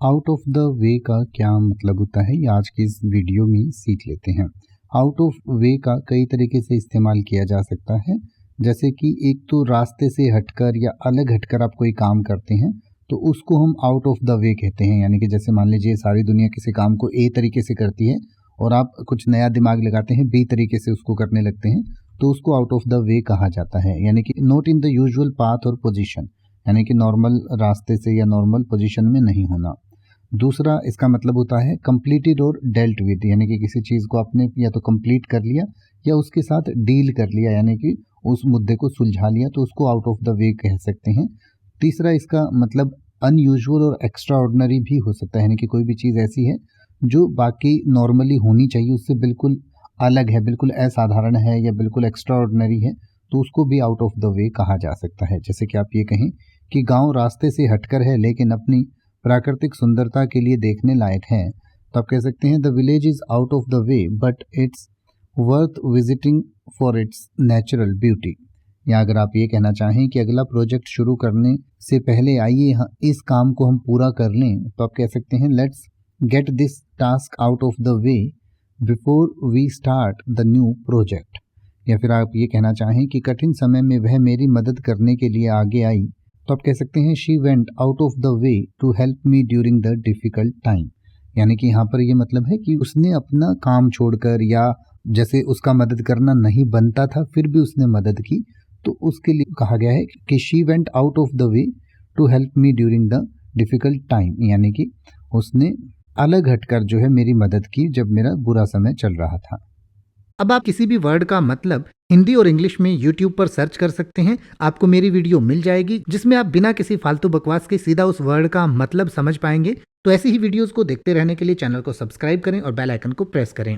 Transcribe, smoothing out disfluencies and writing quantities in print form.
Out of the वे का क्या मतलब होता है, ये आज की इस वीडियो में सीख लेते हैं। आउट ऑफ वे का कई तरीके से इस्तेमाल किया जा सकता है। जैसे कि एक तो रास्ते से हटकर या अलग हटकर आप कोई काम करते हैं तो उसको हम आउट ऑफ द वे कहते हैं। यानी कि जैसे मान लीजिए सारी दुनिया किसी काम को ए तरीके से करती है और आप कुछ नया दिमाग लगाते हैं, बी तरीके से उसको करने लगते हैं, तो उसको आउट ऑफ द वे कहा जाता है। यानी कि not in the usual path और पोजीशन, यानी कि नॉर्मल रास्ते से या नॉर्मल पोजीशन में नहीं होना। दूसरा इसका मतलब होता है कंप्लीटेड और डेल्ट विद, यानी कि किसी चीज़ को आपने या तो कंप्लीट कर लिया या उसके साथ डील कर लिया, यानी कि उस मुद्दे को सुलझा लिया, तो उसको आउट ऑफ द वे कह सकते हैं। तीसरा इसका मतलब अनयूजुअल और एक्स्ट्रा ऑर्डिनरी भी हो सकता है, यानी कि कोई भी चीज़ ऐसी है जो बाकी नॉर्मली होनी चाहिए उससे बिल्कुल अलग है, बिल्कुल असाधारण है या बिल्कुल एक्स्ट्रा ऑर्डिनरी है, तो उसको भी आउट ऑफ द वे कहा जा सकता है। जैसे कि आप ये कहें कि गांव रास्ते से हटकर है लेकिन अपनी प्राकृतिक सुंदरता के लिए देखने लायक है, तो आप कह सकते हैं the village is out of the way but it's worth visiting for its natural beauty. या अगर आप ये कहना चाहें कि अगला प्रोजेक्ट शुरू करने से पहले आइए इस काम को हम पूरा कर लें, तो आप कह सकते हैं let's get this task out of the way before we start the new project. या फिर आप ये कहना चाहें कि कठिन समय में वह मेरी मदद करने के लिए आगे आई, तो आप कह सकते हैं she went out of the way to help me during the difficult time. यानी कि यहाँ पर ये मतलब है कि उसने अपना काम छोड़कर, या जैसे उसका मदद करना नहीं बनता था फिर भी उसने मदद की, तो उसके लिए कहा गया है कि she went out of the way to help me during the difficult time, यानी कि उसने अलग हटकर जो है मेरी मदद की जब मेरा बुरा समय चल रहा था। अब आप किसी भी वर्ड का मतलब हिंदी और इंग्लिश में YouTube पर सर्च कर सकते हैं। आपको मेरी वीडियो मिल जाएगी जिसमें आप बिना किसी फालतू बकवास के सीधा उस वर्ड का मतलब समझ पाएंगे। तो ऐसी ही वीडियोस को देखते रहने के लिए चैनल को सब्सक्राइब करें और बेल आइकन को प्रेस करें।